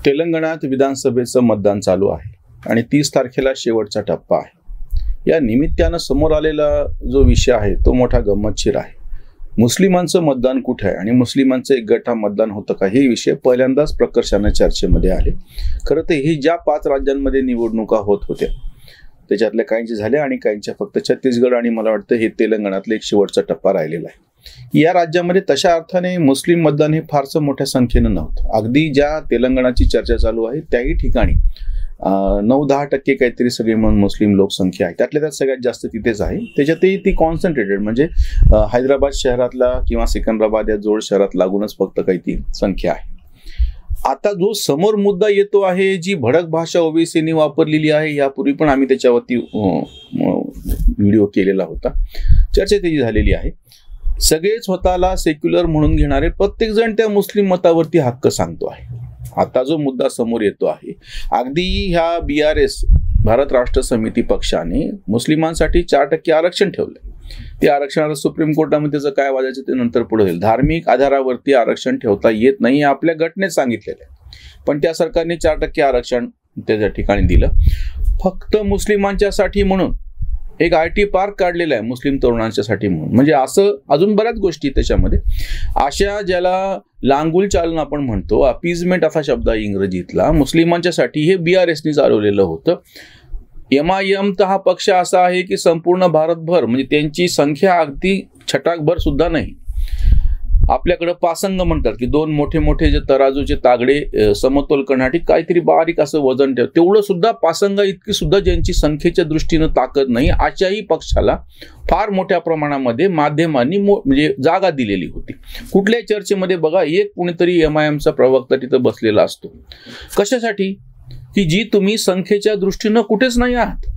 तेलंगणात विधानसभेचं मतदान चालू आहे आणि 30 तारखेला शेवटचा टप्पा आहे। या निमित्तानं समोर आलेला जो विषय आहे तो मोठा गंमतशीर आहे। मुस्लिमांचं मतदान कुठे आहे आणि मुस्लिमांचं एक गट मतदान होतं का, हे विषय पहिल्यांदाच प्रकर्षाने चर्चेमध्ये आले। खरं तर ही ज्या 5 राज्यांमध्ये निवडणुका होत होत्या त्याच्यातल्या काहींचे झाल्या आणि काहींच्या फक्त छत्तीसगड आणि मला वाटतं हे तेलंगणातला एक शेवटचा टप्पा राहिलेला आहे। या राज्यामध्ये तशा अर्थाने मुस्लिम मतदान हे फारसं मोठ्या संख्येनं नव्हतं। अगदी ज्या तेलंगणाची चर्चा चालू आहे त्याही ठिकाणी 9-10% काहीतरी सगळे म्हणून मुस्लिम लोकसंख्या आहे। त्यातल्या त्यात सगळ्यात जास्त तिथेच आहे। त्याच्यातही ती कॉन्सन्ट्रेटेड म्हणजे हैदराबाद शहरातला किंवा सिकंदराबाद या जोड शहरात लागूनच फक्त काही ती संख्या आहे। आता जो समोर मुद्दा येतो आहे, जी भडक भाषा ओबीसीनी वापरलेली आहे, यापूर्वी पण आम्ही त्याच्यावरती व्हिडिओ केलेला होता, चर्चा त्याची झालेली आहे। सगळे स्वतःला सेक्युलर म्हणून घेणारे प्रत्येक जण त्या मुस्लिम मतावरती हक्क सांगतो आहे। आता जो मुद्दा समोर येतो आहे, अगदी ह्या BRS भारत राष्ट्र समिती पक्षाने मुस्लिमांसाठी 4% आरक्षण ठेवलंय। ते आरक्षणाला सुप्रीम कोर्टामध्ये त्याचं काय वाजायचं ते नंतर पुढे होईल। धार्मिक आधारावरती आरक्षण ठेवता येत नाही आपल्या घटनेत सांगितलेलं आहे, पण त्या सरकारने 4% आरक्षण त्या ठिकाणी दिलं फक्त मुस्लिमांच्यासाठी म्हणून। एक IT पार्क काढलेला आहे मुस्लिम तरुणांच्यासाठी म्हणून। म्हणजे असं अजून बऱ्याच गोष्टी त्याच्यामध्ये अशा ज्याला लांगुल चालन आपण म्हणतो, अपीजमेंट असा शब्द आहे इंग्रजीतला, मुस्लिमांच्यासाठी हे BRSनी चालवलेलं होतं। MIM तर हा पक्ष असा आहे की संपूर्ण भारतभर म्हणजे त्यांची संख्या अगदी छटाकभर सुद्धा नाही। आपल्याकडे पासंग म्हणतात की 2 मोठे मोठे जे तराजूचे तागडे समतोल करण्यासाठी काहीतरी बारीक असं वजन ठेव, तेवढं सुद्धा पासंगा इतकी सुद्धा ज्यांची संख्येच्या दृष्टीनं ताकद नाही अशाही पक्षाला फार मोठ्या प्रमाणामध्ये माध्यमांनी म्हणजे जागा दिलेली होती। कुठल्याही चर्चेमध्ये बघा एक कुणीतरी MIMचा प्रवक्ता तिथं बसलेला असतो। कशासाठी? की जी तुम्ही संख्येच्या दृष्टीनं कुठेच नाही आहात।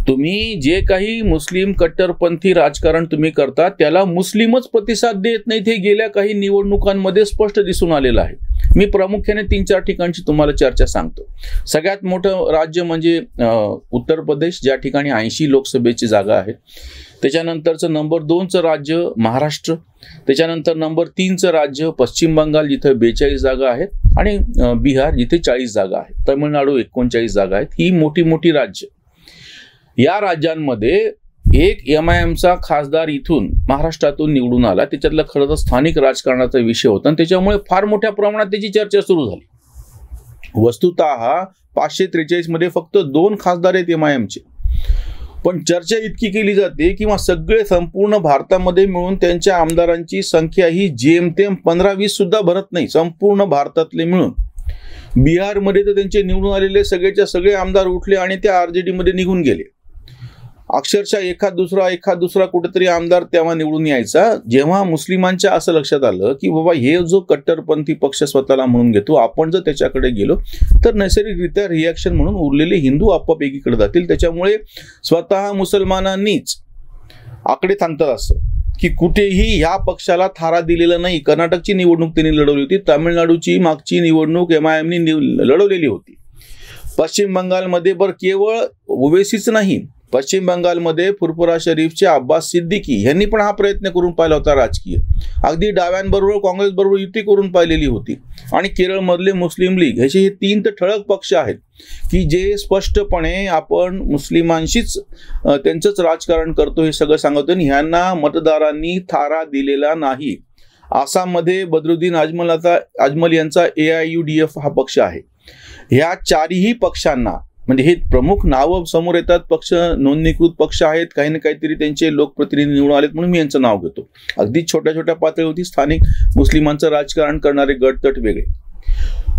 तुम्ही जे काही मुस्लिम कट्टरपंथी राजकारण तुम्ही करता त्याला मुस्लिमच प्रतिसाद देत नाहीत, हे गेल्या काही निवडणुकांमध्ये स्पष्ट दिसून आलेलं आहे। मी प्रामुख्याने 3-4 ठिकाणची तुम्हाला चर्चा सांगतो। सगळ्यात मोठं राज्य म्हणजे उत्तर प्रदेश, ज्या ठिकाणी 80 लोकसभेची जागा आहेत। त्याच्यानंतरचं नंबर 2चं राज्य महाराष्ट्र, त्याच्यानंतर नंबर 3चं राज्य पश्चिम बंगाल जिथे 42 जागा आहेत आणि बिहार जिथे 40 जागा आहेत, तमिळनाडू 39 जागा आहेत। ही मोठी मोठी राज्य। या राज्यांमध्ये एक MIMचा खासदार इथून महाराष्ट्रातून निवडून आला, त्याच्यातला खरं तर स्थानिक राजकारणाचा विषय होता आणि त्याच्यामुळे फार मोठ्या प्रमाणात त्याची चर्चा सुरू झाली। वस्तुतः 543 मध्ये फक्त 2 खासदार आहेत MIMचे, पण चर्चा इतकी केली जाते किंवा सगळे संपूर्ण भारतामध्ये मिळून त्यांच्या आमदारांची संख्या ही जेमतेम 15-20 सुद्धा भरत नाही, संपूर्ण भारतातले मिळून। बिहारमध्ये तर त्यांचे निवडून आलेले सगळेच्या सगळे आमदार उठले आणि त्या RJD मध्ये निघून गेले। अक्षरशः एखाद दुसरा कुठेतरी आमदार तेव्हा निवडून यायचा जेव्हा मुस्लिमांच्या असं लक्षात आलं की बाबा हे जो कट्टरपंथी पक्ष स्वतःला म्हणून घेतो, आपण जर त्याच्याकडे गेलो तर नैसर्गिकरित्या रिॲक्शन म्हणून उरलेले हिंदू आपोआप एकीकडे जातील। त्याच्यामुळे स्वतः मुसलमानांनीच आकडे सांगतात असं की कुठेही ह्या पक्षाला थारा दिलेला नाही। कर्नाटकची निवडणूक त्यांनी लढवली होती, तामिळनाडूची मागची निवडणूक MIMनी लढवलेली होती। पश्चिम बंगालमध्ये केवळ ओवेसीच नाही, पश्चिम बंगालमध्ये फुरपुरा शरीफचे अब्बास सिद्दीकी यांनी पण हा प्रयत्न करून पाहिला होता राजकीय। अगदी डाव्यांबरोबर काँग्रेस बरोबर युती करून पाहिलेली होती। आणि केरळमधले मुस्लिम लीग ह्याचे हे 3 तर ठळक पक्ष आहेत की जे स्पष्टपणे आपण मुस्लिमांशीच त्यांचंच राजकारण करतो हे सगळं सांगतो आणि ह्यांना मतदारांनी थारा दिलेला नाही। आसाममध्ये बद्रुद्दीन अजमल यांचा AIUDF हा पक्ष आहे। ह्या 4ही पक्षांना म्हणजे हे प्रमुख नावं समोर येतात, पक्ष नोंदणीकृत पक्ष आहेत, काही ना काहीतरी त्यांचे लोकप्रतिनिधी निवडून आलेत म्हणून मी यांचं नाव घेतो। अगदी छोट्या छोट्या पातळीवरती स्थानिक मुस्लिमांचं राजकारण करणारे गटतट वेगळे।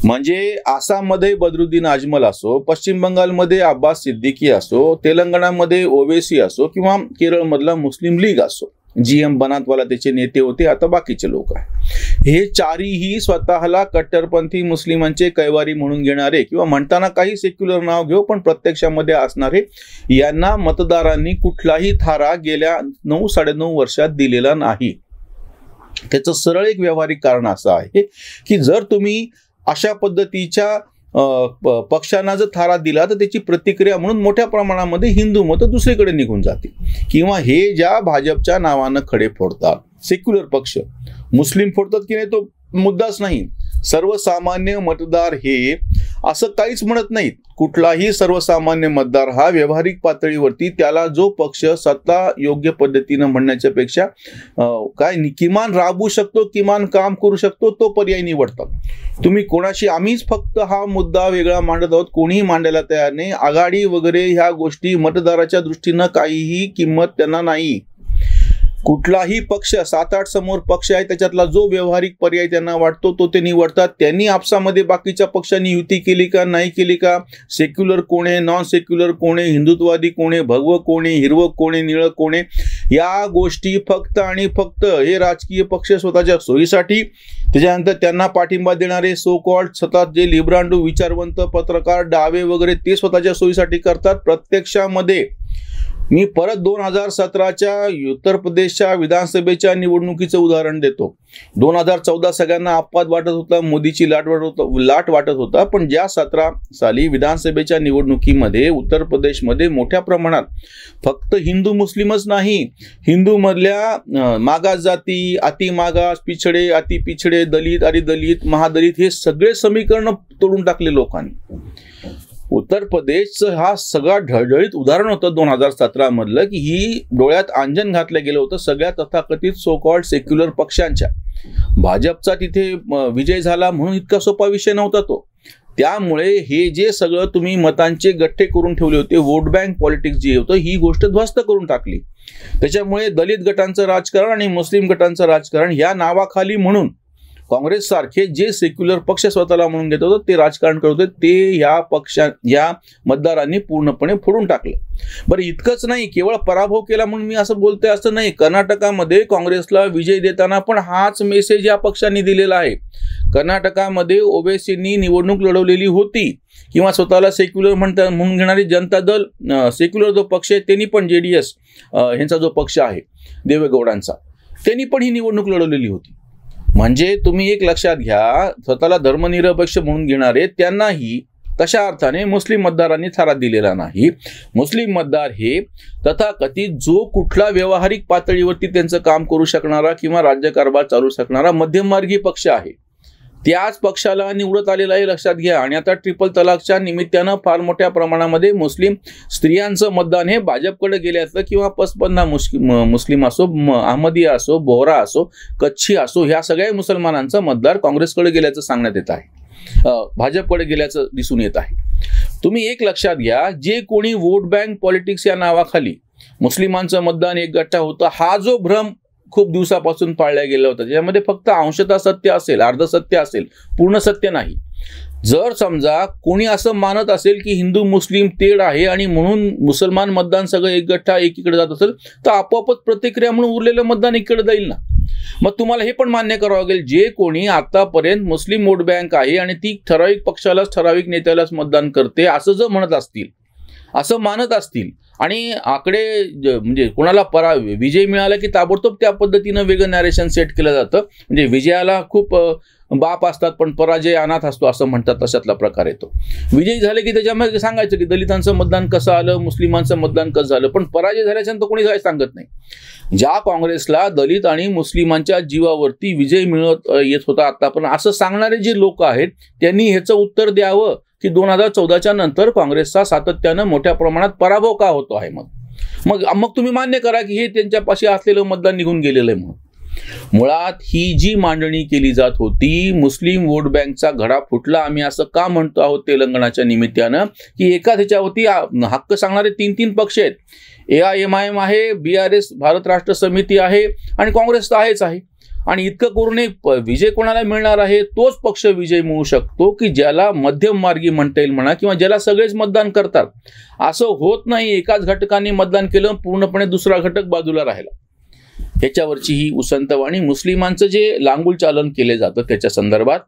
म्हणजे आसाममध्ये बद्रुद्दीन अजमल असो, पश्चिम बंगालमध्ये अब्बास सिद्दीकी असो, तेलंगणामध्ये ओवेसी असो किंवा केरळमधला मुस्लिम लीग असो, GM बनातवाला त्याचे नेते होते, आता बाकीचे लोक आहेत। हे 4ही स्वतःला कट्टरपंथी मुस्लिमांचे कैवारी म्हणून घेणारे किंवा म्हणताना काही सेक्युलर नाव घेऊ पण प्रत्यक्षामध्ये असणारे, यांना मतदारांनी कुठलाही थारा गेल्या 9-9.5 वर्षात दिलेला नाही। त्याचं सरळ एक व्यावहारिक कारण असं आहे की जर तुम्ही अशा पद्धतीच्या पक्षांना जर थारा दिला तर त्याची प्रतिक्रिया म्हणून मोठ्या प्रमाणामध्ये हिंदू मतं दुसरीकडे निघून जातील किंवा हे ज्या भाजपच्या नावानं खडे फोडतात सेक्युलर पक्ष, मुस्लिम फोडतात की नाही तो मुद्दाच नाही, सर्वसामान्य मतदार हे असं काहीच म्हणत नाहीत. कुठलाही सर्वसामान्य मतदार हा व्यावहारिक पातळीवरती त्याला जो पक्ष सत्ता योग्य पद्धतीनं म्हणण्याच्या पेक्षा किमान राबवू शकतो, किमान काम करू शकतो, तो पर्याय निवडतात. तुम्ही कोणाशी, आम्हीच फक्त हा मुद्दा वेगळा मांडत आहोत, कोणीही मांडायला तयार नाही. आघाडी वगैरे ह्या गोष्टी मतदाराच्या दृष्टीनं काहीही किंमत त्यांना नाही. कुठलाही पक्ष, 7-8 समोर पक्ष आहे, त्याच्यातला जो व्यावहारिक पर्याय त्यांना वाटतो तो ते निवडतात. त्यांनी आपसामध्ये बाकीच्या पक्षांनी युती केली का, नाही केली का, सेक्युलर कोण आहे, नॉन सेक्युलर कोण आहे, हिंदुत्ववादी कोण आहे, भगवं कोण आहे, हिरवं कोण आहे, निळं कोण आहे, या गोष्टी फक्त आणि फक्त हे राजकीय पक्ष स्वतःच्या सोयीसाठी, त्याच्यानंतर त्यांना पाठिंबा देणारे सो कॉल्ड सतत जे लिब्रांडू विचारवंत पत्रकार डावे वगैरे ते स्वतःच्या सोयीसाठी करतात. प्रत्यक्षामध्ये मी परत 2017च्या उत्तर प्रदेशच्या विधानसभेच्या निवडणुकीचं उदाहरण देतो. 2014 सगळ्यांना अपवाद वाटत होता, मोदीची लाट वाटत होता, पण ज्या 17 साली विधानसभेच्या निवडणुकीमध्ये उत्तर प्रदेशमध्ये मोठ्या प्रमाणात फक्त हिंदू मुस्लिमच नाही, हिंदू मधल्या मागास जाती, अति मागास, पिछडे, अति पिछडे, दलित, अतिदलित, महादलित हे सगळे समीकरण तोडून टाकले लोकांनी. उत्तर प्रदेशचं हा सगळा ढळढळीत उदाहरण होतं 2017 मधलं, की ही डोळ्यात अंजन घातलं गेलं होतं सगळ्या तथाकथित सो कॉल्ड सेक्युलर पक्षांच्या. भाजपचा तिथे विजय झाला म्हणून इतका सोपा विषय नव्हता तो. त्यामुळे हे जे सगळं तुम्ही मतांचे गठ्ठे करून ठेवले होते, वोट बँक पॉलिटिक्स जे होतं, ही गोष्ट ध्वस्त करून टाकली. त्याच्यामुळे दलित गटांचं राजकारण आणि मुस्लिम गटांचं राजकारण ह्या नावाखाली म्हणून काँग्रेस सारखे जे सेक्युलर पक्ष स्वतःला म्हणून घेत होते ते राजकारण करत होते, ते या मतदारांनी पूर्णपणे फोडून टाकलं. बरं, इतकंच नाही, केवळ पराभव केला म्हणून मी असं बोलतोय असं नाही. कर्नाटकामध्ये काँग्रेसला विजय देताना पण हाच मेसेज या पक्षांनी दिलेला आहे. कर्नाटकामध्ये ओवेसींनी निवडणूक लढवलेली होती, किंवा स्वतःला सेक्युलर म्हणून घेणारी जनता दल, सेक्युलर जो पक्ष आहे त्यांनी पण JDS ह्यांचा जो पक्ष आहे देवेगौडांचा, त्यांनी पण ही निवडणूक लढवलेली होती. म्हणजे तुम्ही एक लक्षात घ्या, स्वतःला धर्मनिरपेक्ष म्हणून घेणारे त्यांनाही तशा अर्थाने मुस्लिम मतदारांनी थारा दिलेला नाही. मुस्लिम मतदार हे तथाकथित जो कुठला व्यावहारिक पातळीवरती त्यांचं काम करू शकणारा किंवा राज्यकारभार चालू शकणारा मध्यममार्गी पक्ष आहे, त्याच पक्षाला निवडत आलेला आहे, लक्षात घ्या. आणि आता ट्रिपल तलाकच्या निमित्तानं फार मोठ्या प्रमाणामध्ये मुस्लिम स्त्रियांचं मतदान हे भाजपकडे गेल्याचं, किंवा पसपन्ना मुस्लिम असो, अहमदिया असो, बोहरा असो, कच्छी असो, ह्या सगळ्या मुसलमानांचं मतदार काँग्रेसकडे गेल्याचं सांगण्यात येत आहे, भाजपकडे गेल्याचं दिसून येत आहे. तुम्ही एक लक्षात घ्या, जे कोणी वोट बँक पॉलिटिक्स या नावाखाली मुस्लिमांचं मतदान एक गठ्ठा होतं, हा जो भ्रम खूप दिवसापासून पाळल्या गेला होता, ज्यामध्ये फक्त अंशतः सत्य असेल, अर्ध सत्य असेल, पूर्ण सत्य नाही. जर समजा कोणी असं मानत असेल की हिंदू मुस्लिम तेढ आहे आणि म्हणून मुसलमान मतदान सगळं एक गठ्ठा एकीकडे जात असेल, तर आपोआपच प्रतिक्रिया म्हणून उरलेलं मतदान इकडे जाईल ना. मग तुम्हाला हे पण मान्य करावं लागेल, जे कोणी आतापर्यंत मुस्लिम वोट बँक आहे आणि ती ठराविक पक्षालाच, ठराविक नेत्यालाच मतदान करते असं जर म्हणत असतील, असं मानत असतील, आणि आकडे म्हणजे कोणाला विजय मिळाला की ताबडतोब त्या पद्धतीनं वेगळं नॅरेशन सेट केलं जातं. म्हणजे विजयाला खूप बाप असतात पण पराजय अनाथ असतो असं म्हणतात, तशातला प्रकार येतो. विजयी झाले की त्याच्यामध्ये सांगायचं की दलितांचं मतदान कसं आलं, मुस्लिमांचं मतदान कसं झालं, पण पराजय झाल्याच्यानंतर कोणी काय सांगत नाही. ज्या काँग्रेसला दलित आणि मुस्लिमांच्या जीवावरती विजय मिळत येत होता आतापर्यंत असं सांगणारे जे लोक आहेत, त्यांनी ह्याचं उत्तर द्यावं की 2014च्या नंतर काँग्रेसचा सातत्यानं मोठ्या प्रमाणात पराभव का होतो आहे. मग तुम्ही मान्य करा की हे त्यांच्यापाशी असलेलं मतदान निघून गेलेलं आहे. म्हणून मुळात ही जी मांडणी केली जात होती, मुस्लिम वोट बँकचा घडा फुटला, आम्ही असं का म्हणतो आहोत तेलंगणाच्या निमित्तानं, की एका त्याच्यावरती हक्क सांगणारे 3 पक्ष आहेत. AIMIM आहे, BRS भारत राष्ट्र समिती आहे, आणि काँग्रेस तर आहेच आहे. आणि इतकं करून एक विजय कोणाला मिळणार आहे, तोच पक्ष विजय मिळू शकतो की ज्याला मध्यम मार्गी म्हणता येईल म्हणा, किंवा ज्याला सगळेच मतदान करतात. असं होत नाही एकाच घटकाने मतदान केलं पूर्णपणे दुसरा घटक बाजूला राहिला. ह्याच्यावरची ही उसंतवाणी, मुस्लिमांचं जे लांगुल चालन केले जातं त्याच्या संदर्भात,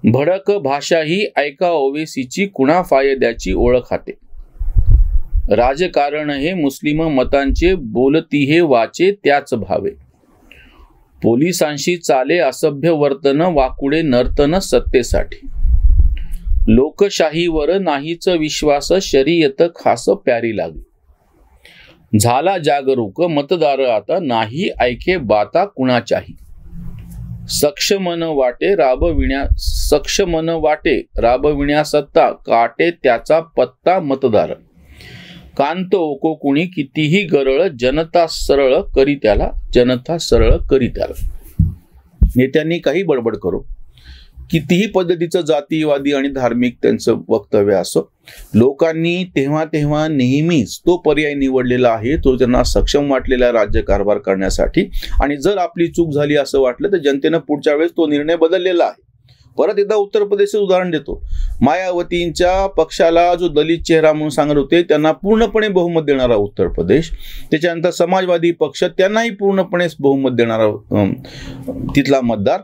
भडक भाषा ही ऐका ओवेसीची कुणा फायद्याची ओळख हाते, राजकारण हे मुस्लिम मतांचे बोलती हे वाचे त्याच भावे, पोलिसांशी चाले असभ्य वर्तन वाकुडे नर्तन सत्तेसाठी, लोकशाहीवर नाहीच विश्वास शरीयत खास प्यारी लागे, झाला जागरूक मतदार आता नाही ऐके बाता कुणाच्याही, सक्षमन वाटे राबविण्या सत्ता, काटे त्याचा पत्ता मतदार. कांत ओको कुणी कितीही गरळ, जनता सरळ करी त्याला. नेत्यांनी काही बडबड करो, कितीही पद्धतीचं जातीवादी आणि धार्मिक त्यांचं वक्तव्य असो, लोकांनी तेव्हा तेव्हा नेहमीच तो पर्याय निवडलेला आहे, तो त्यांना सक्षम वाटलेला राज्यकारभार करण्यासाठी. आणि जर आपली चूक झाली असं वाटलं तर जनतेनं पुढच्या वेळेस तो निर्णय बदललेला आहे. परत एकदा उत्तर प्रदेशचं उदाहरण देतो. मायावतींच्या पक्षाला जो दलित चेहरा म्हणून सांगत होते त्यांना पूर्णपणे बहुमत देणारा उत्तर प्रदेश. त्याच्यानंतर समाजवादी पक्ष, त्यांनाही पूर्णपणे बहुमत देणारा तिथला मतदार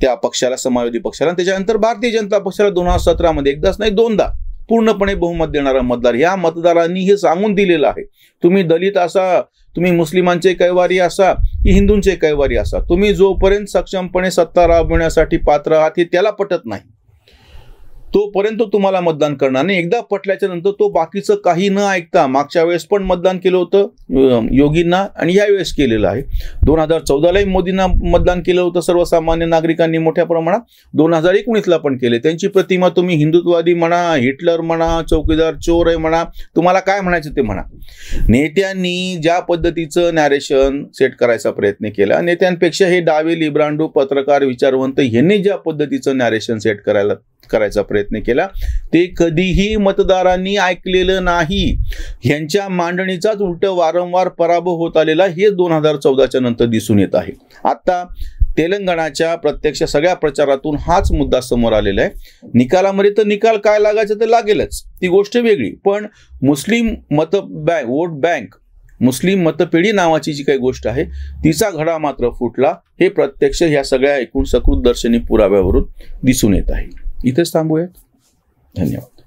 त्या पक्षाला, समाजवादी पक्षाला. त्याच्यानंतर भारतीय जनता पक्षाला 2017 मध्ये एकदाच नाही दोनदा पूर्णपणे बहुमत देणारा मतदार. या मतदारांनी हे सांगून दिलेलं आहे, तुम्ही दलित असा, तुम्ही मुस्लिमांचे कैवारी असा की हिंदूंचे कैवारी असा, तुम्ही जोपर्यंत सक्षमपणे सत्ता राबवण्यासाठी पात्र आहात हे त्याला पटत नाही तोपर्यंत तुम्हाला मतदान करणार नाही. एकदा पटल्याच्या नंतर तो बाकीचं काही न ऐकता, मागच्या वेळेस पण मतदान केलं होतं योगींना आणि यावेळेस केलेलं आहे. 2014लाही मोदींना मतदान केलं होतं सर्वसामान्य नागरिकांनी मोठ्या प्रमाणात. 2019ला पण केले. त्यांची प्रतिमा तुम्ही हिंदुत्ववादी म्हणा, हिटलर म्हणा, चौकीदार चोर आहे म्हणा, तुम्हाला काय म्हणायचं ते म्हणा. नेत्यांनी ज्या पद्धतीचं नॅरेशन सेट करायचा प्रयत्न केला, नेत्यांपेक्षा हे डावे, लिब्रांडू, पत्रकार, विचारवंत यांनी ज्या पद्धतीचं नॅरेशन सेट करायचा प्रयत्न केला ते कधीही मतदारांनी ऐकलेलं नाही. ह्यांच्या मांडणीचाच उलट वारंवार पराभव होत आलेला हे 2014च्या नंतर दिसून येत आहे. आता तेलंगणाच्या प्रत्यक्ष सगळ्या प्रचारातून हाच मुद्दा समोर आलेला आहे. निकालामध्ये तर निकाल काय लागायचं तर लागेलच, ती गोष्ट वेगळी. पण मुस्लिम वोट बँक, मुस्लिम मतपेढी नावाची जी काही गोष्ट आहे तिचा घडा मात्र फुटला, हे प्रत्यक्ष ह्या सगळ्या एकूण सकृत दर्शनी पुराव्यावरून दिसून येत आहे. इथेच थांबूयात. धन्यवाद.